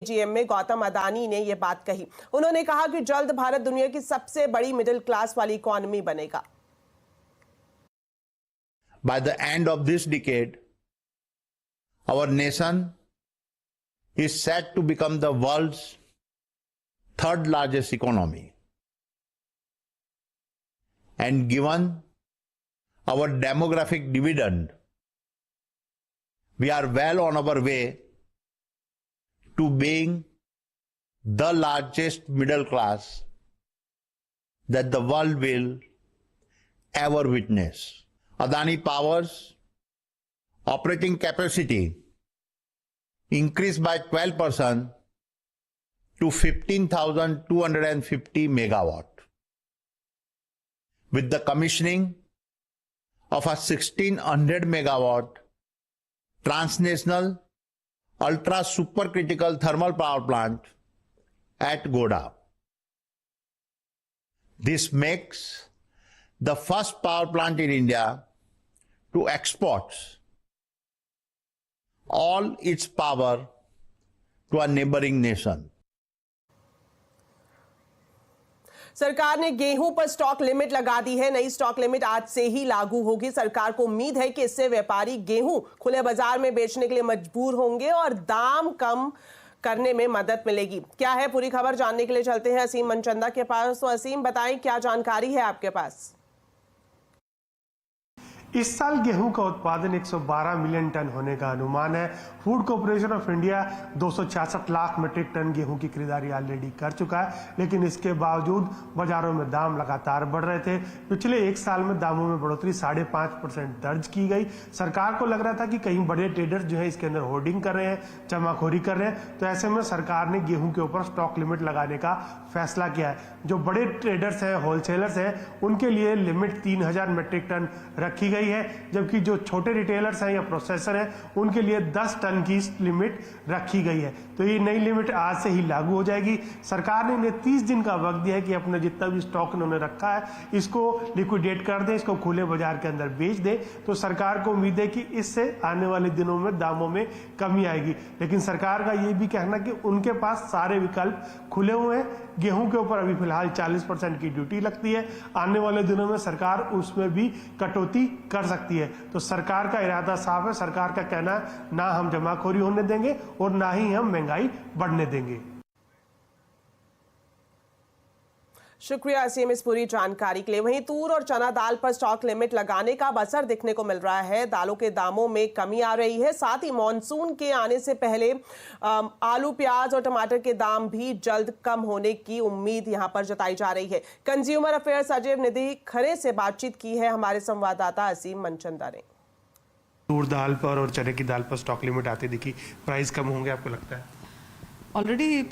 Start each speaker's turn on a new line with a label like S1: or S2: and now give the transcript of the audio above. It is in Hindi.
S1: जीएम में गौतम अदानी ने यह बात कही। उन्होंने कहा कि जल्द भारत दुनिया की सबसे बड़ी मिडिल क्लास वाली इकोनॉमी बनेगा।
S2: By the end of this decade, our nation is set to become the world's third largest economy. And given our demographic dividend, we are well on our way to being the largest middle class that the world will ever witness. Adani Power's operating capacity increased by 12% to 15,250 megawatt. With the commissioning of a 1600 megawatt transnational ultra supercritical thermal power plant at Godda. This makes the first power plant in India to export all its power to a neighboring nation.
S1: सरकार ने गेहूं पर स्टॉक लिमिट लगा दी है। नई स्टॉक लिमिट आज से ही लागू होगी। सरकार को उम्मीद है कि इससे व्यापारी गेहूं खुले बाजार में बेचने के लिए मजबूर होंगे और दाम कम करने में मदद मिलेगी। क्या है पूरी खबर जानने के लिए चलते हैं असीम मनचंदा के पास। तो असीम, बताएं क्या जानकारी है आपके पास।
S3: इस साल गेहूं का उत्पादन 112 मिलियन टन होने का अनुमान है। Food corporation of India 266 lakh metric ton गेहूं की खरीदारी ऑलरेडी कर चुका है, लेकिन इसके बावजूद बाजारों में दाम लगातार बढ़ रहे थे। पिछले एक साल में दामों में बढ़ोतरी 5.5% दर्ज की गई। सरकार को लग रहा था कि कहीं बड़े ट्रेडर्स जो है इसके अंदर होर्डिंग कर रहे हैं, जमाखोरी कर रहे हैं, तो ऐसे में सरकार ने गेहूं के ऊपर स्टॉक लिमिट लगाने का फैसला किया है। जो बड़े ट्रेडर्स हैं, होलसेलर्स हैं, उनके लिए लिमिट 3000 मीट्रिक टन रखी गई है, जबकि जो छोटे रिटेलर्स हैं या प्रोसेसर हैं उनके लिए 10 टन की लिमिट रखी गई है। तो ये नई लिमिट आज से ही लागू हो जाएगी। सरकार ने इन्हें 30 दिन का वक्त दिया है कि अपना जितना भी स्टॉक इन्होंने रखा है इसको लिक्विडेट कर दें, इसको खुले बाजार के अंदर बेच दें। तो सरकार को उम्मीद है कि इससे आने वाले दिनों में दामों में कमी आएगी। लेकिन सरकार का ये भी कहना कि उनके पास सारे विकल्प खुले हुए हैं। गेहूं के ऊपर अभी फिलहाल 40% की ड्यूटी लगती है। आने वाले दिनों में सरकार उसमें भी कटौती कर सकती है। तो सरकार का इरादा साफ है। सरकार का कहना है ना हम जमाखोरी होने देंगे और ना ही हम महंगाई बढ़ने देंगे।
S1: शुक्रिया असीम इस पूरी जानकारी के लिए। वहीं तूर और चना दाल पर स्टॉक लिमिट लगाने का असर दिखने को मिल रहा है। दालों के दामों में कमी आ रही है। साथ ही मॉनसून के आने से पहले आलू, प्याज और टमाटर के दाम भी जल्द कम होने की उम्मीद यहां पर जताई जा रही है। कंज्यूमर अफेयर सचिव निधि खरे से बातचीत की है हमारे संवाददाता असीम मनचंदा ने।
S3: तूर दाल पर और चने की दाल पर स्टॉक लिमिट आती दिखी, प्राइस कम होंगे आपको लगता है?
S4: ऑलरेडी